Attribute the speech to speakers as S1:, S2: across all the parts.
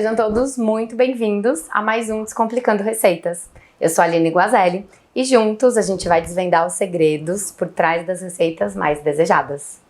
S1: Sejam todos muito bem-vindos a mais um Descomplicando Receitas. Eu sou a Aline Guazelli e juntos a gente vai desvendar os segredos por trás das receitas mais desejadas.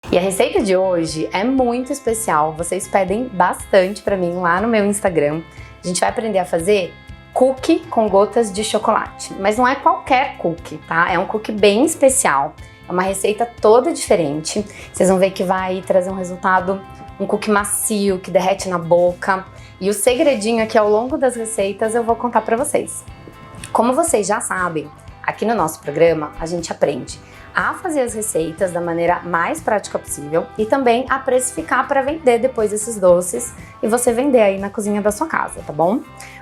S1: E a receita de hoje é muito especial, vocês pedem bastante pra mim lá no meu Instagram. A gente vai aprender a fazer cookie com gotas de chocolate, mas não é qualquer cookie, tá? É um cookie bem especial, é uma receita toda diferente. Vocês vão ver que vai trazer um resultado, um cookie macio, que derrete na boca. E o segredinho aqui ao longo das receitas eu vou contar pra vocês. Como vocês já sabem, aqui no nosso programa a gente aprende a fazer as receitas da maneira mais prática possível e também a precificar para vender depois esses doces e você vender aí na cozinha da sua casa, tá bom?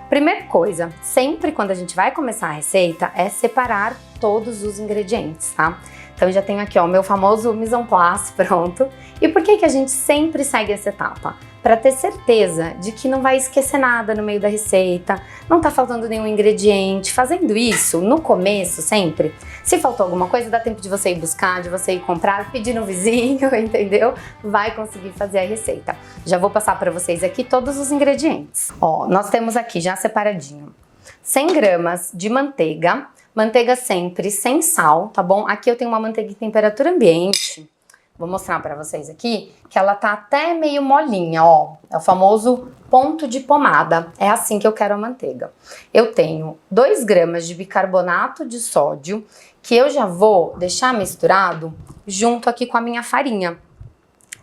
S1: Primeira coisa, sempre quando a gente vai começar a receita é separar todos os ingredientes, tá? Então eu já tenho aqui ó, o meu famoso mise en place pronto. E por que a gente sempre segue essa etapa? Para ter certeza de que não vai esquecer nada no meio da receita, não tá faltando nenhum ingrediente. Fazendo isso no começo sempre, se faltou alguma coisa, dá tempo de você ir buscar, de você ir comprar, pedir no vizinho, entendeu? Vai conseguir fazer a receita. Já vou passar para vocês aqui todos os ingredientes. Ó, nós temos aqui já separadinho 100 gramas de manteiga, manteiga sempre sem sal, tá bom? Aqui eu tenho uma manteiga em temperatura ambiente. Vou mostrar pra vocês aqui que ela tá até meio molinha, ó. É o famoso ponto de pomada. É assim que eu quero a manteiga. Eu tenho 2 gramas de bicarbonato de sódio, que eu já vou deixar misturado junto aqui com a minha farinha.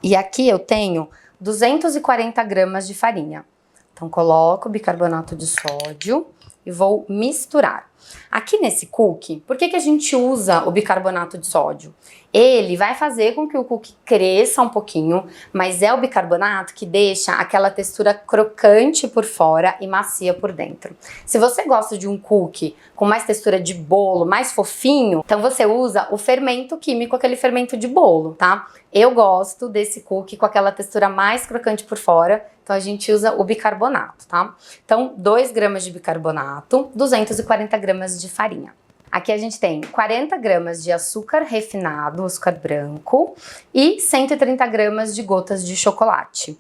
S1: E aqui eu tenho 240 gramas de farinha. Então coloco o bicarbonato de sódio e vou misturar. Aqui nesse cookie, por que a gente usa o bicarbonato de sódio? Ele vai fazer com que o cookie cresça um pouquinho, mas é o bicarbonato que deixa aquela textura crocante por fora e macia por dentro. Se você gosta de um cookie com mais textura de bolo, mais fofinho, então você usa o fermento químico, aquele fermento de bolo, tá? Eu gosto desse cookie com aquela textura mais crocante por fora, então a gente usa o bicarbonato, tá? Então 2 gramas de bicarbonato, 240 gramas de farinha. Aqui a gente tem 40 gramas de açúcar refinado, açúcar branco, e 130 gramas de gotas de chocolate.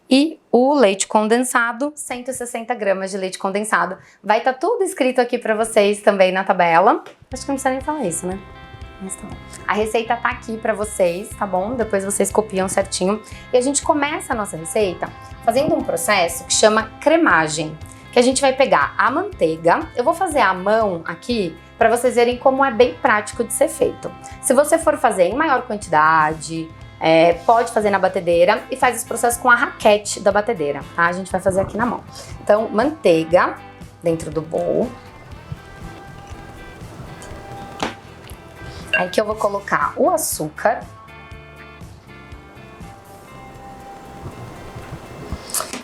S1: E o leite condensado, 160 gramas de leite condensado. Vai estar tudo escrito aqui para vocês também na tabela. Acho que não precisa nem falar isso, né? Mas tá bom. A receita tá aqui para vocês, tá bom? Depois vocês copiam certinho. E a gente começa a nossa receita fazendo um processo que chama cremagem. Que a gente vai pegar a manteiga, eu vou fazer à mão aqui para vocês verem como é bem prático de ser feito. Se você for fazer em maior quantidade, pode fazer na batedeira e faz esse processo com a raquete da batedeira, tá? A gente vai fazer aqui na mão. Então, manteiga dentro do bowl. Aí que eu vou colocar o açúcar.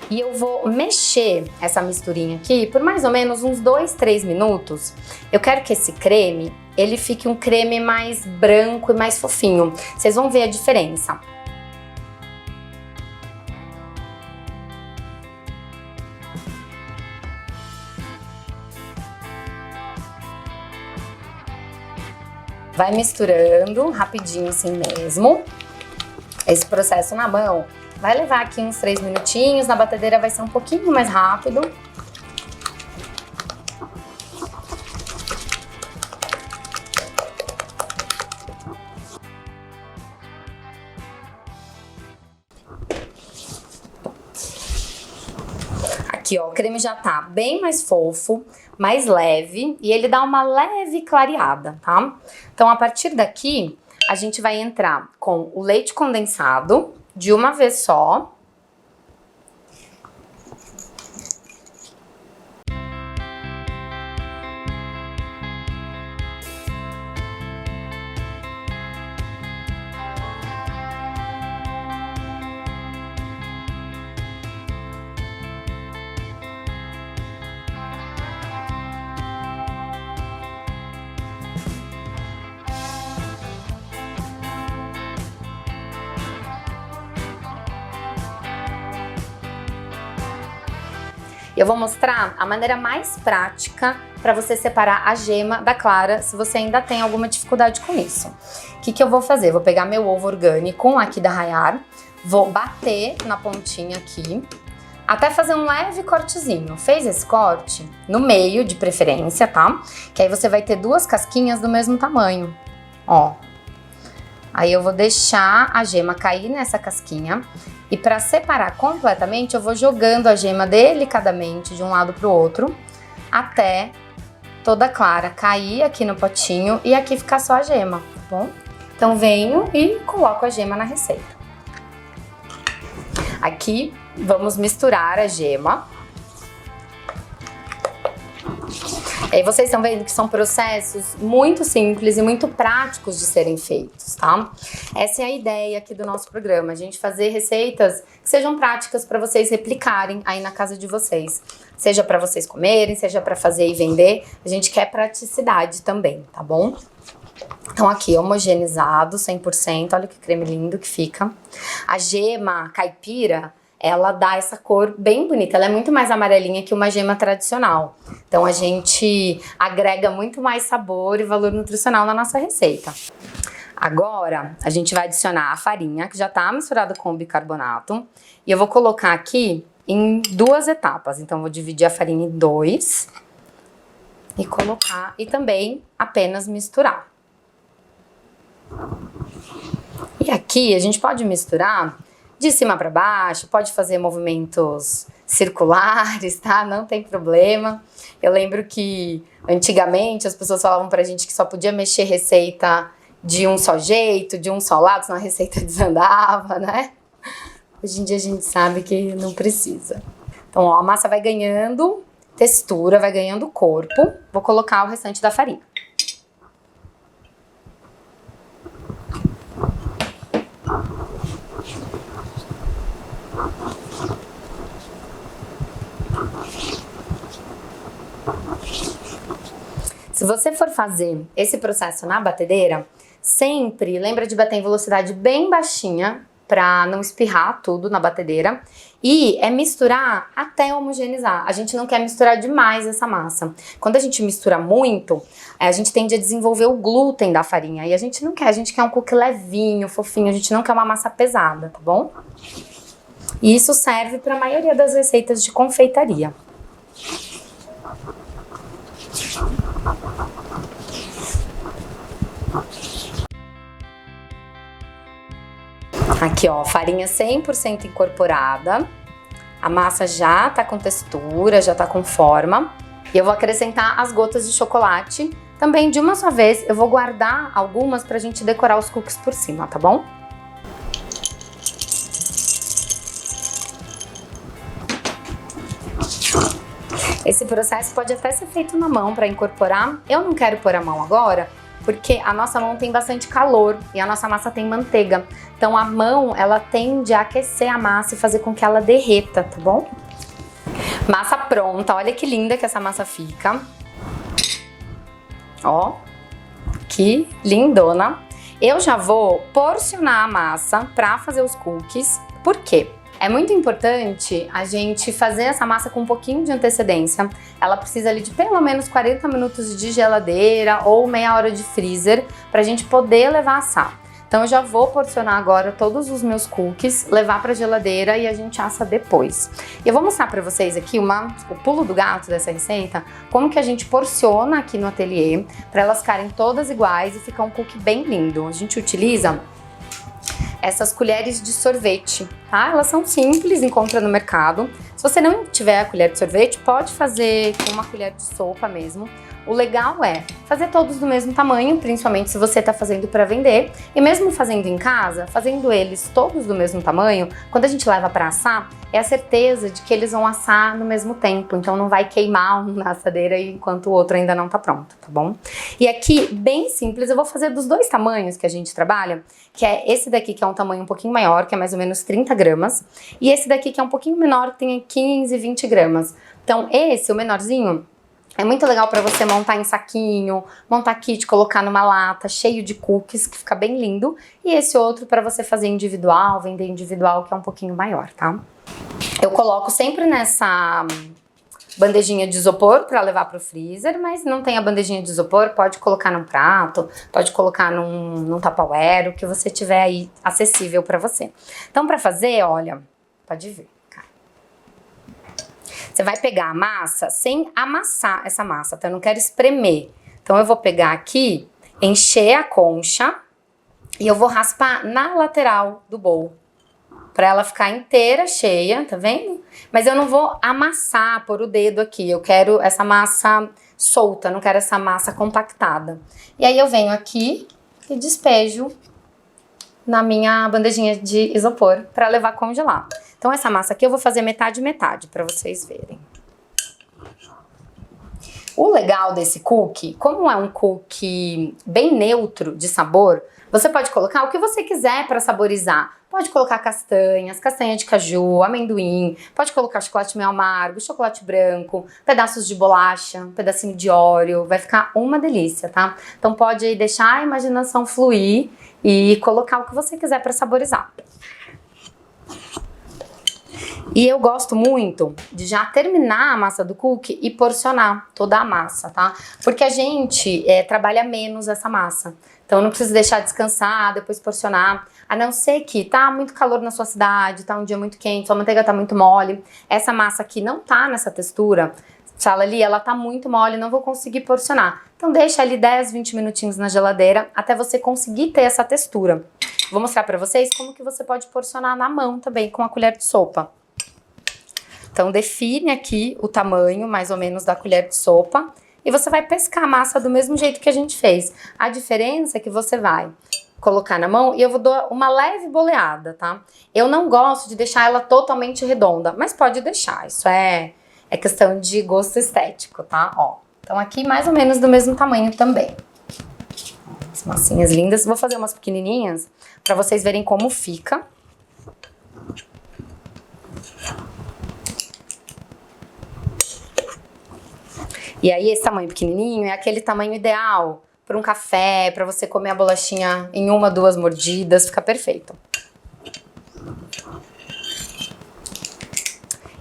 S1: E eu vou mexer essa misturinha aqui por mais ou menos uns 2, 3 minutos. Eu quero que esse creme, ele fique um creme mais branco e mais fofinho. Vocês vão ver a diferença. Vai misturando rapidinho assim mesmo. Esse processo na mão vai levar aqui uns 3 minutinhos, na batedeira vai ser um pouquinho mais rápido. Aqui ó, o creme já tá bem mais fofo, mais leve e ele dá uma leve clareada, tá? Então a partir daqui a gente vai entrar com o leite condensado de uma vez só. E eu vou mostrar a maneira mais prática para você separar a gema da clara, se você ainda tem alguma dificuldade com isso. O que eu vou fazer? Vou pegar meu ovo orgânico aqui da Rayar, vou bater na pontinha aqui, até fazer um leve cortezinho. Fez esse corte no meio, de preferência, tá? Que aí você vai ter duas casquinhas do mesmo tamanho, ó. Aí eu vou deixar a gema cair nessa casquinha e para separar completamente eu vou jogando a gema delicadamente de um lado pro outro até toda clara cair aqui no potinho e aqui ficar só a gema, tá bom? Então venho e coloco a gema na receita. Aqui vamos misturar a gema. Aí vocês estão vendo que são processos muito simples e muito práticos de serem feitos, tá? Essa é a ideia aqui do nosso programa, a gente fazer receitas que sejam práticas para vocês replicarem aí na casa de vocês. Seja para vocês comerem, seja para fazer e vender, a gente quer praticidade também, tá bom? Então aqui, homogeneizado, 100%, olha que creme lindo que fica. A gema caipira, ela dá essa cor bem bonita, ela é muito mais amarelinha que uma gema tradicional. Então a gente agrega muito mais sabor e valor nutricional na nossa receita. Agora a gente vai adicionar a farinha, que já tá misturada com o bicarbonato. E eu vou colocar aqui em duas etapas, então vou dividir a farinha em dois. E colocar, e também apenas misturar. E aqui a gente pode misturar de cima para baixo, pode fazer movimentos circulares, tá? Não tem problema. Eu lembro que antigamente as pessoas falavam pra gente que só podia mexer receita de um só jeito, de um só lado, senão a receita desandava, né? Hoje em dia a gente sabe que não precisa. Então, ó, a massa vai ganhando textura, vai ganhando corpo. Vou colocar o restante da farinha. Se você for fazer esse processo na batedeira, sempre lembra de bater em velocidade bem baixinha para não espirrar tudo na batedeira e misturar até homogeneizar. A gente não quer misturar demais essa massa. Quando a gente mistura muito, a gente tende a desenvolver o glúten da farinha e a gente não quer, a gente quer um cookie levinho, fofinho, a gente não quer uma massa pesada, tá bom? E isso serve para a maioria das receitas de confeitaria. Aqui, ó, farinha 100% incorporada. A massa já tá com textura, já tá com forma. E eu vou acrescentar as gotas de chocolate. Também de uma só vez, eu vou guardar algumas pra gente decorar os cookies por cima, tá bom? Esse processo pode até ser feito na mão para incorporar. Eu não quero pôr a mão agora, porque a nossa mão tem bastante calor e a nossa massa tem manteiga. Então a mão, ela tende a aquecer a massa e fazer com que ela derreta, tá bom? Massa pronta, olha que linda que essa massa fica. Ó, que lindona. Eu já vou porcionar a massa para fazer os cookies. Por quê? É muito importante a gente fazer essa massa com um pouquinho de antecedência. Ela precisa ali de pelo menos 40 minutos de geladeira ou meia hora de freezer para a gente poder levar a assar. Então eu já vou porcionar agora todos os meus cookies, levar para a geladeira e a gente assa depois. E eu vou mostrar para vocês aqui o pulo do gato dessa receita, como que a gente porciona aqui no ateliê para elas ficarem todas iguais e ficar um cookie bem lindo. A gente utiliza essas colheres de sorvete, tá? Elas são simples, encontra no mercado. Se você não tiver a colher de sorvete, pode fazer com uma colher de sopa mesmo. O legal é fazer todos do mesmo tamanho, principalmente se você tá fazendo para vender. E mesmo fazendo em casa, fazendo eles todos do mesmo tamanho, quando a gente leva para assar, é a certeza de que eles vão assar no mesmo tempo. Então não vai queimar um na assadeira enquanto o outro ainda não tá pronto, tá bom? E aqui, bem simples, eu vou fazer dos dois tamanhos que a gente trabalha, que é esse daqui que é um tamanho um pouquinho maior, que é mais ou menos 30 gramas, e esse daqui que é um pouquinho menor, que tem 15, 20 gramas. Então esse, o menorzinho, é muito legal para você montar em saquinho, montar kit, colocar numa lata, cheio de cookies, que fica bem lindo. E esse outro para você fazer individual, vender individual, que é um pouquinho maior, tá? Eu coloco sempre bandejinha de isopor para levar para o freezer, mas não tem a bandejinha de isopor, pode colocar num prato, pode colocar num Tupperware, o que você tiver aí acessível para você. Então, para fazer, olha, pode ver. Você vai pegar a massa sem amassar essa massa, tá? Eu não quero espremer. Então, eu vou pegar aqui, encher a concha e eu vou raspar na lateral do bowl, pra ela ficar inteira, cheia, tá vendo? Mas eu não vou amassar, pôr o dedo aqui. Eu quero essa massa solta, não quero essa massa compactada. E aí eu venho aqui e despejo na minha bandejinha de isopor pra levar a congelar. Então essa massa aqui eu vou fazer metade metade pra vocês verem. O legal desse cookie, como é um cookie bem neutro de sabor, você pode colocar o que você quiser para saborizar. Pode colocar castanhas, castanha de caju, amendoim, pode colocar chocolate meio amargo, chocolate branco, pedaços de bolacha, um pedacinho de Oreo, vai ficar uma delícia, tá? Então pode aí deixar a imaginação fluir e colocar o que você quiser para saborizar. E eu gosto muito de já terminar a massa do cookie e porcionar toda a massa, tá? Porque a gente trabalha menos essa massa. Então não precisa deixar descansar, depois porcionar. A não ser que tá muito calor na sua cidade, tá um dia muito quente, sua manteiga tá muito mole. Essa massa aqui não tá nessa textura. Fala ali, ela tá muito mole, não vou conseguir porcionar. Então deixa ali 10, 20 minutinhos na geladeira até você conseguir ter essa textura. Vou mostrar pra vocês como que você pode porcionar na mão também, com a colher de sopa. Então define aqui o tamanho, mais ou menos, da colher de sopa. E você vai pescar a massa do mesmo jeito que a gente fez. A diferença é que você vai colocar na mão e eu vou dar uma leve boleada, tá? Eu não gosto de deixar ela totalmente redonda, mas pode deixar. Isso é questão de gosto estético, tá? Ó, então aqui mais ou menos do mesmo tamanho também. As massinhas lindas. Vou fazer umas pequenininhas pra vocês verem como fica. E aí esse tamanho pequenininho é aquele tamanho ideal para um café, para você comer a bolachinha em 1, 2 mordidas, fica perfeito.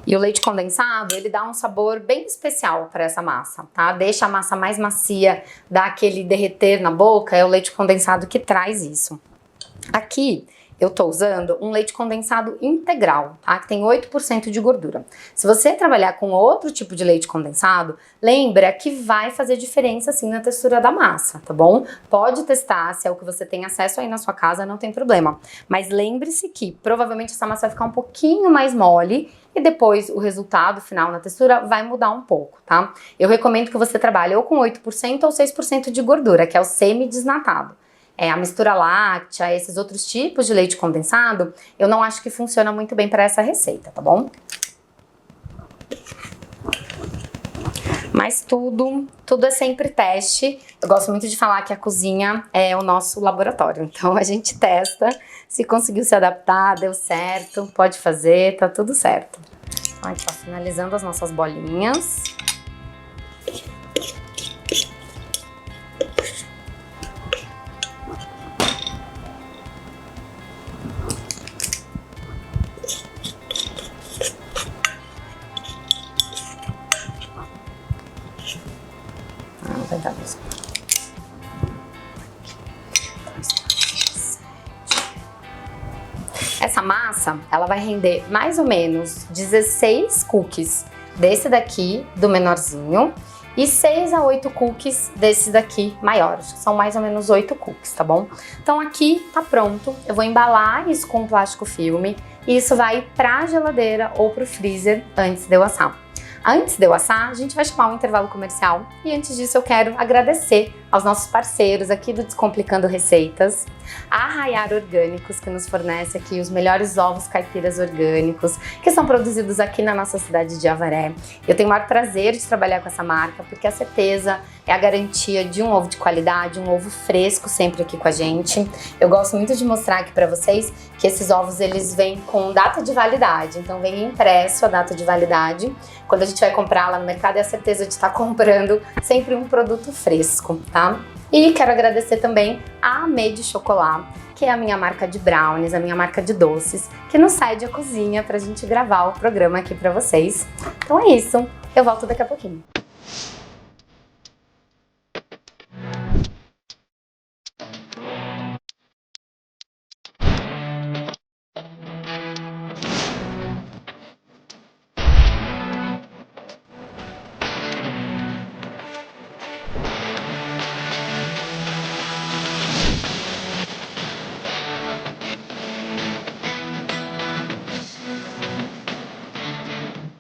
S1: E o leite condensado, ele dá um sabor bem especial para essa massa, tá? Deixa a massa mais macia, dá aquele derreter na boca, é o leite condensado que traz isso. Aqui eu tô usando um leite condensado integral, tá? Que tem 8% de gordura. Se você trabalhar com outro tipo de leite condensado, lembra que vai fazer diferença sim na textura da massa, tá bom? Pode testar, se é o que você tem acesso aí na sua casa, não tem problema. Mas lembre-se que provavelmente essa massa vai ficar um pouquinho mais mole e depois o resultado final na textura vai mudar um pouco, tá? Eu recomendo que você trabalhe ou com 8% ou 6% de gordura, que é o semi-desnatado. A mistura láctea, esses outros tipos de leite condensado, eu não acho que funciona muito bem para essa receita, tá bom? Mas tudo é sempre teste. Eu gosto muito de falar que a cozinha é o nosso laboratório. Então a gente testa, se conseguiu se adaptar, deu certo, pode fazer, tá tudo certo. Ó, a gente tá finalizando as nossas bolinhas. Vai dar mesmo. Essa massa, ela vai render mais ou menos 16 cookies desse daqui, do menorzinho, e 6 a 8 cookies desse daqui, maiores. São mais ou menos 8 cookies, tá bom? Então aqui tá pronto. Eu vou embalar isso com plástico filme e isso vai pra geladeira ou pro freezer antes de eu assar. Antes de eu assar, a gente vai chamar um intervalo comercial e antes disso eu quero agradecer aos nossos parceiros aqui do Descomplicando Receitas, a Arraiar Orgânicos, que nos fornece aqui os melhores ovos caipiras orgânicos, que são produzidos aqui na nossa cidade de Avaré. Eu tenho o maior prazer de trabalhar com essa marca, porque a certeza é a garantia de um ovo de qualidade, um ovo fresco sempre aqui com a gente. Eu gosto muito de mostrar aqui para vocês que esses ovos eles vêm com data de validade, então vem impresso a data de validade. Quando a gente vai comprar lá no mercado, é a certeza de estar comprando sempre um produto fresco, tá? E quero agradecer também a Amê de Chocolat, que é a minha marca de brownies, a minha marca de doces, que nos cede a cozinha pra gente gravar o programa aqui pra vocês. Então é isso. Eu volto daqui a pouquinho.